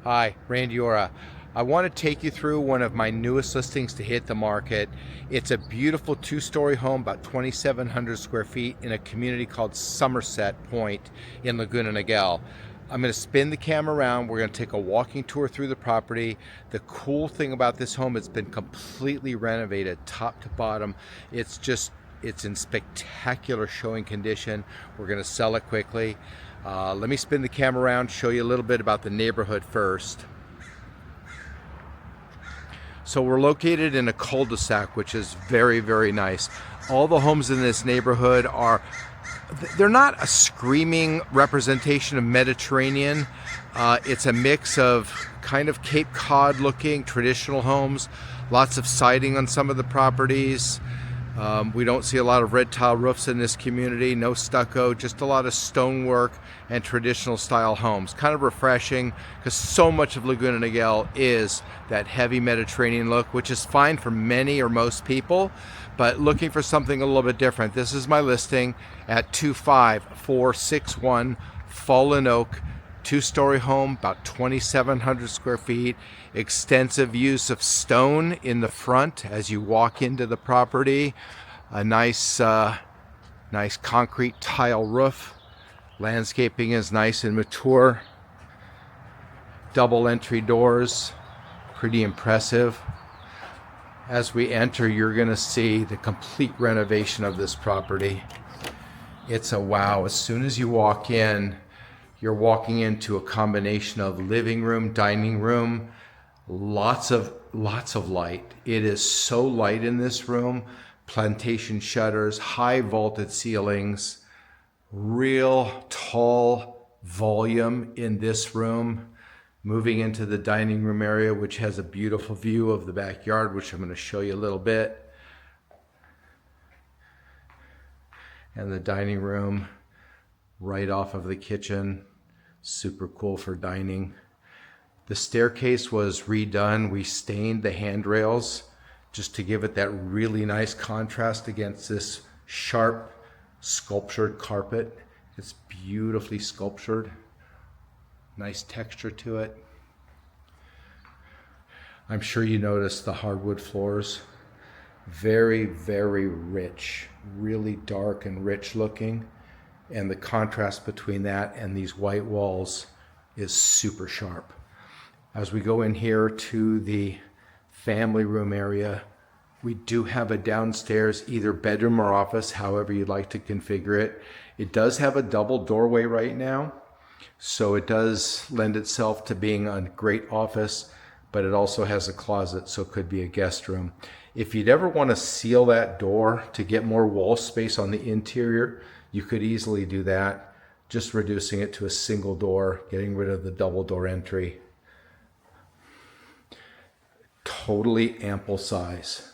Hi, Randy Ora. I want to take you through one of my newest listings to hit the market. It's a beautiful two-story home, about 2,700 square feet in a community called Somerset Point in Laguna Niguel. I'm going to spin the camera around. We're going to take a walking tour through the property. The cool thing about this home, it's been completely renovated top to bottom. It's in spectacular showing condition. We're going to sell it quickly. Let me spin the camera around, show you a little bit about the neighborhood first. So we're located in a cul-de-sac, which is very, very nice. All the homes in this neighborhood they're not a screaming representation of Mediterranean. It's a mix of kind of Cape Cod looking traditional homes, lots of siding on some of the properties. We don't see a lot of red tile roofs in this community, no stucco, just a lot of stonework and traditional style homes. Kind of refreshing because so much of Laguna Niguel is that heavy Mediterranean look, which is fine for many or most people, but looking for something a little bit different. This is my listing at 25461 Fallen Oak. Two-story home, about 2,700 square feet. Extensive use of stone in the front as you walk into the property. A nice concrete tile roof. Landscaping is nice and mature. Double entry doors, pretty impressive. As we enter, you're going to see the complete renovation of this property. It's a wow. As soon as you walk in, you're walking into a combination of living room, dining room, lots of light. It is so light in this room. Plantation shutters, high vaulted ceilings, real tall volume in this room. Moving into the dining room area, which has a beautiful view of the backyard, which I'm going to show you a little bit. And the dining room right off of the kitchen. Super cool for dining. The staircase was redone. We stained the handrails just to give it that really nice contrast against this sharp sculptured carpet. It's beautifully sculptured. Nice texture to it. I'm sure you noticed the hardwood floors. Very, very rich, really dark and rich looking. And the contrast between that and these white walls is super sharp. As we go in here to the family room area, we do have a downstairs either bedroom or office, however you'd like to configure it. It does have a double doorway right now, so it does lend itself to being a great office, but it also has a closet, so it could be a guest room. If you'd ever want to seal that door to get more wall space on the interior, you could easily do that, just reducing it to a single door, getting rid of the double door entry. Totally ample size.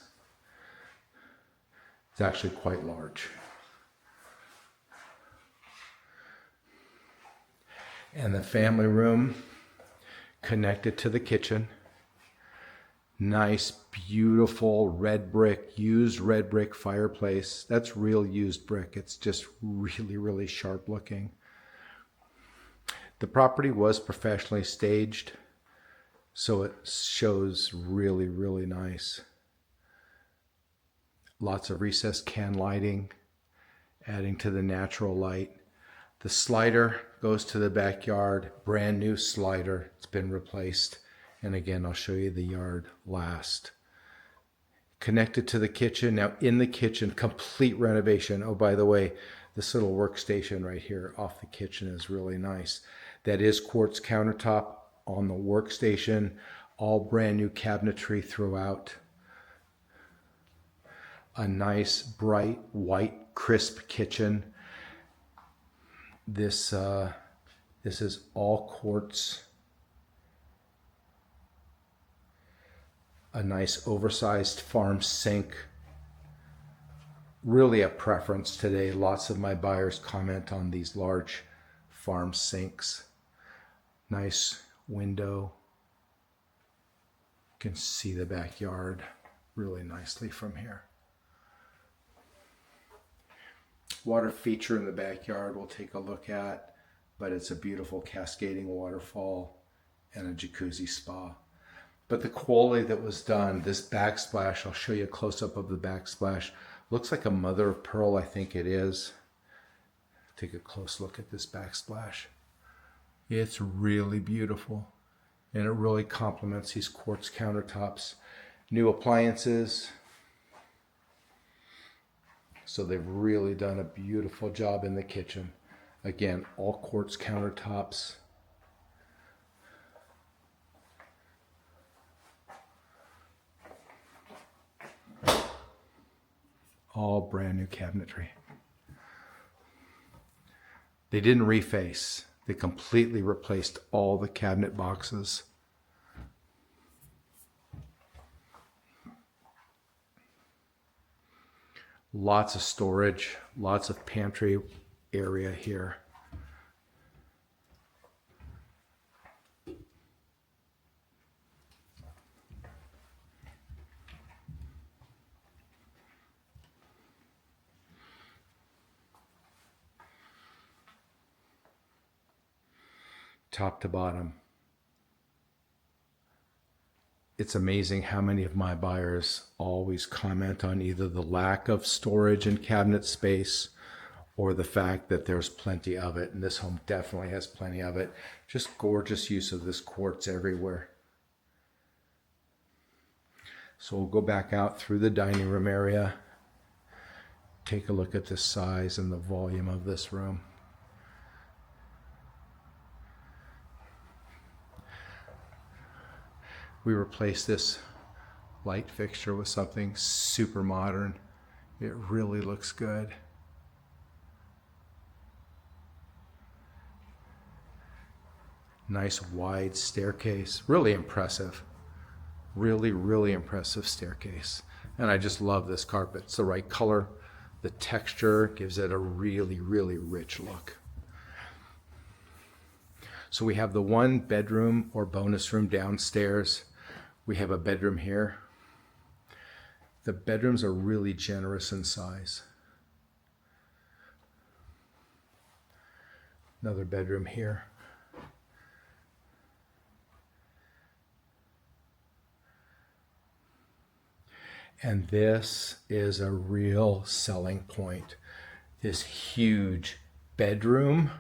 It's actually quite large. And the family room connected to the kitchen. Nice, beautiful red brick, used red brick fireplace. That's real used brick. It's just really, really sharp looking. The property was professionally staged, so it shows really, really nice. Lots of recessed can lighting, adding to the natural light. The slider goes to the backyard, brand new slider. It's been replaced. And again, I'll show you the yard last. Connected to the kitchen. Now in the kitchen, complete renovation. Oh, by the way, this little workstation right here off the kitchen is really nice. That is quartz countertop on the workstation. All brand new cabinetry throughout. A nice, bright, white, crisp kitchen. This is all quartz. A nice oversized farm sink. Really a preference today. Lots of my buyers comment on these large farm sinks. Nice window. You can see the backyard really nicely from here. Water feature in the backyard we'll take a look at, but it's a beautiful cascading waterfall and a jacuzzi spa. But the quality that was done, this backsplash, I'll show you a close-up of the backsplash. Looks like a mother of pearl, I think it is. Take a close look at this backsplash. It's really beautiful, and it really complements these quartz countertops. New appliances. So they've really done a beautiful job in the kitchen. Again, all quartz countertops. All brand new cabinetry. They didn't reface. They completely replaced all the cabinet boxes. Lots of storage, lots of pantry area here. Top to bottom. It's amazing how many of my buyers always comment on either the lack of storage and cabinet space or the fact that there's plenty of it. And this home definitely has plenty of it. Just gorgeous use of this quartz everywhere. So we'll go back out through the dining room area. Take a look at the size and the volume of this room. We replaced this light fixture with something super modern. It really looks good. Nice wide staircase, really impressive. Really, really impressive staircase. And I just love this carpet. It's the right color. The texture gives it a really, really rich look. So we have the one bedroom or bonus room downstairs. We have a bedroom here. The bedrooms are really generous in size. Another bedroom here. And this is a real selling point. This huge bedroom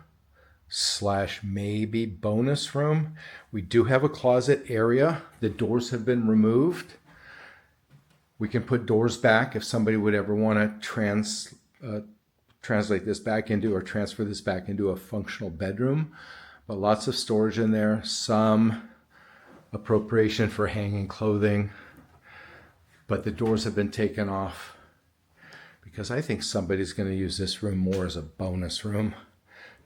slash maybe bonus room. We do have a closet area. The doors have been removed. We can put doors back if somebody would ever want to translate this back into or transfer this back into a functional bedroom. But lots of storage in there, some appropriation for hanging clothing. But the doors have been taken off because I think somebody's going to use this room more as a bonus room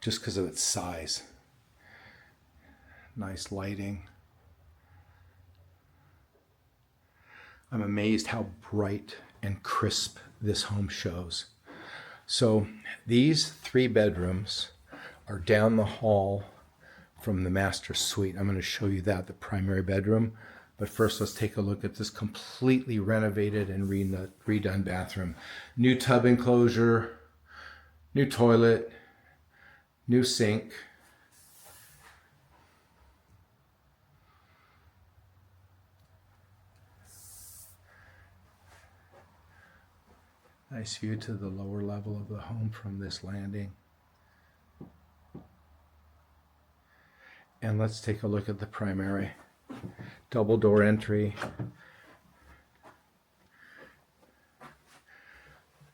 just because of its size. Nice lighting. I'm amazed how bright and crisp this home shows. So these 3 bedrooms are down the hall from the master suite. I'm going to show you that, the primary bedroom. But first, let's take a look at this completely renovated and redone bathroom. New tub enclosure, new toilet, new sink. Nice view to the lower level of the home from this landing. And let's take a look at the primary. Double door entry.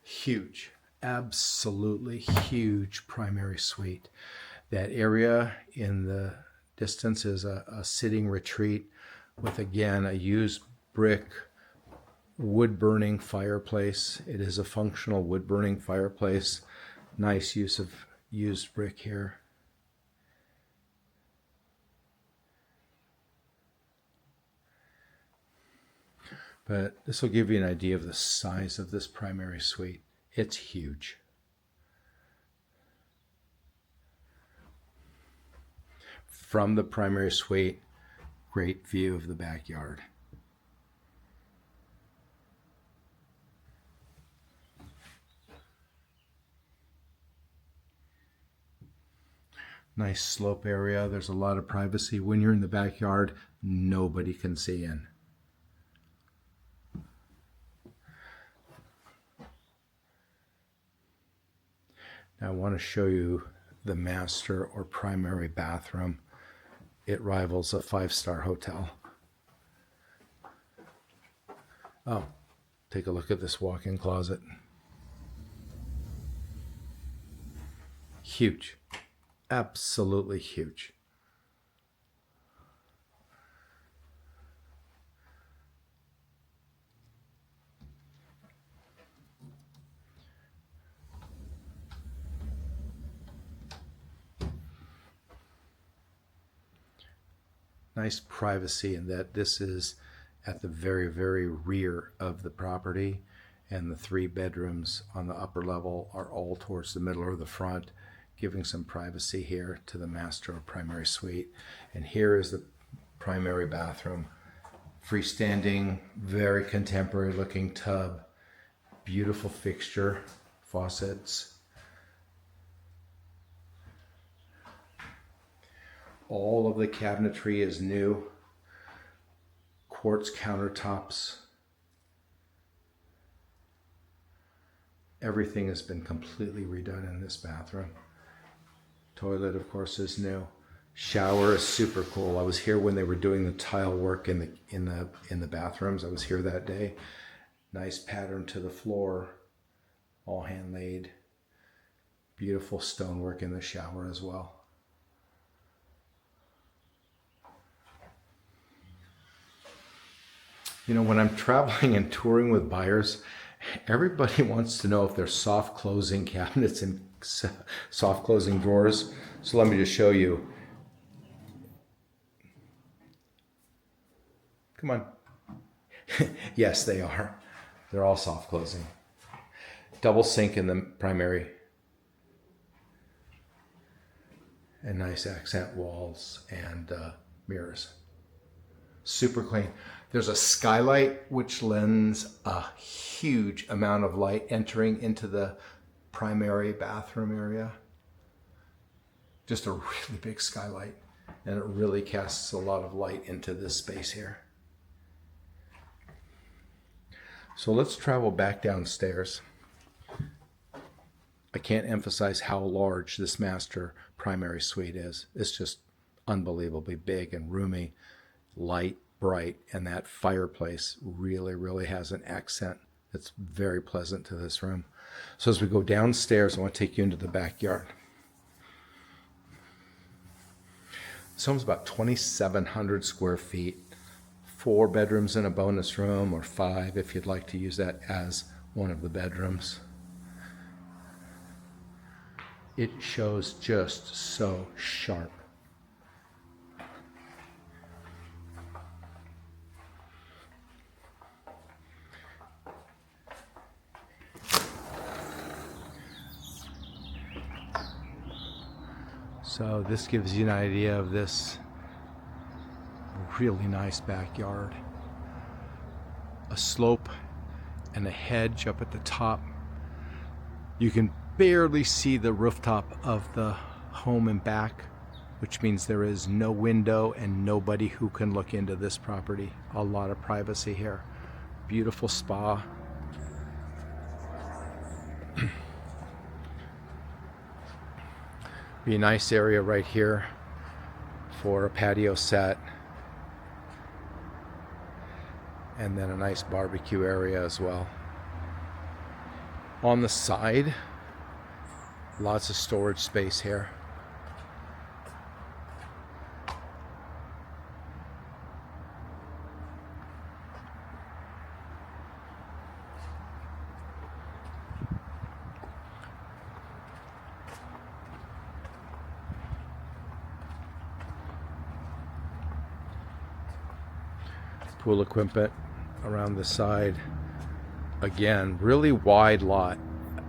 Huge, absolutely huge primary suite. That area in the distance is a sitting retreat with, again, a used brick wood burning fireplace. It is a functional wood burning fireplace. Nice use of used brick here. But this will give you an idea of the size of this primary suite. It's huge. From the primary suite, great view of the backyard. Nice slope area. There's a lot of privacy. When you're in the backyard, nobody can see in. Now I want to show you the master or primary bathroom. It rivals a 5-star hotel. Oh, take a look at this walk-in closet. Huge. Absolutely huge. Nice privacy in that this is at the very, very rear of the property, and the 3 bedrooms on the upper level are all towards the middle or the front, giving some privacy here to the master or primary suite. And here is the primary bathroom. Freestanding, very contemporary looking tub, beautiful fixture, faucets. All of the cabinetry is new. Quartz countertops. Everything has been completely redone in this bathroom. Toilet, of course, is new. Shower is super cool. I was here when they were doing the tile work in the bathrooms. I was here that day. Nice pattern to the floor, all hand laid. Beautiful stonework in the shower as well. You know, when I'm traveling and touring with buyers, everybody wants to know if there's soft closing cabinets and soft closing drawers. So let me just show you. Come on. Yes, they are. They're all soft closing. Double sink in the primary. And nice accent walls and mirrors. Super clean. There's a skylight which lends a huge amount of light entering into the primary bathroom area. Just a really big skylight, and it really casts a lot of light into this space here. So let's travel back downstairs. I can't emphasize how large this master primary suite is. It's just unbelievably big and roomy, light, bright, and that fireplace really, really has an accent that's very pleasant to this room. So as we go downstairs, I want to take you into the backyard. This home's about 2,700 square feet, 4 bedrooms and a bonus room, or 5 if you'd like to use that as one of the bedrooms. It shows just so sharp. So this gives you an idea of this really nice backyard. A slope and a hedge up at the top. You can barely see the rooftop of the home and back, which means there is no window and nobody who can look into this property. A lot of privacy here. Beautiful spa. Be a nice area right here for a patio set, and then a nice barbecue area as well. On the side, lots of storage space here. Pool equipment around the side. Again, really wide lot.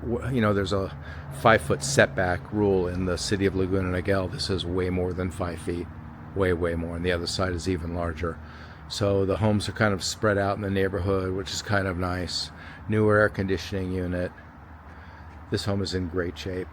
You know, there's a 5-foot setback rule in the city of Laguna Niguel. This is way more than 5 feet. Way more. And the other side is even larger. So the homes are kind of spread out in the neighborhood, which is kind of nice. Newer air conditioning unit. This home is in great shape.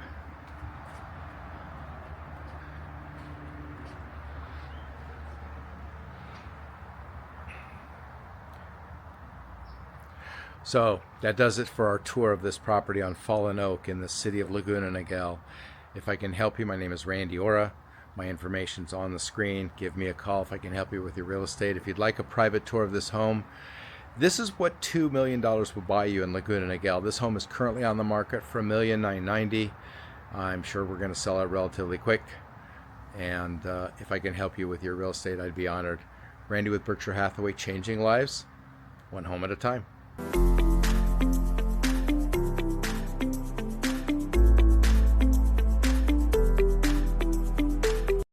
So that does it for our tour of this property on Fallen Oak in the city of Laguna Niguel. If I can help you, my name is Randy Ora. My information's on the screen. Give me a call if I can help you with your real estate. If you'd like a private tour of this home, this is what $2 million will buy you in Laguna Niguel. This home is currently on the market for $1,990,000. I'm sure we're going to sell it relatively quick. And if I can help you with your real estate, I'd be honored. Randy with Berkshire Hathaway, changing lives one home at a time.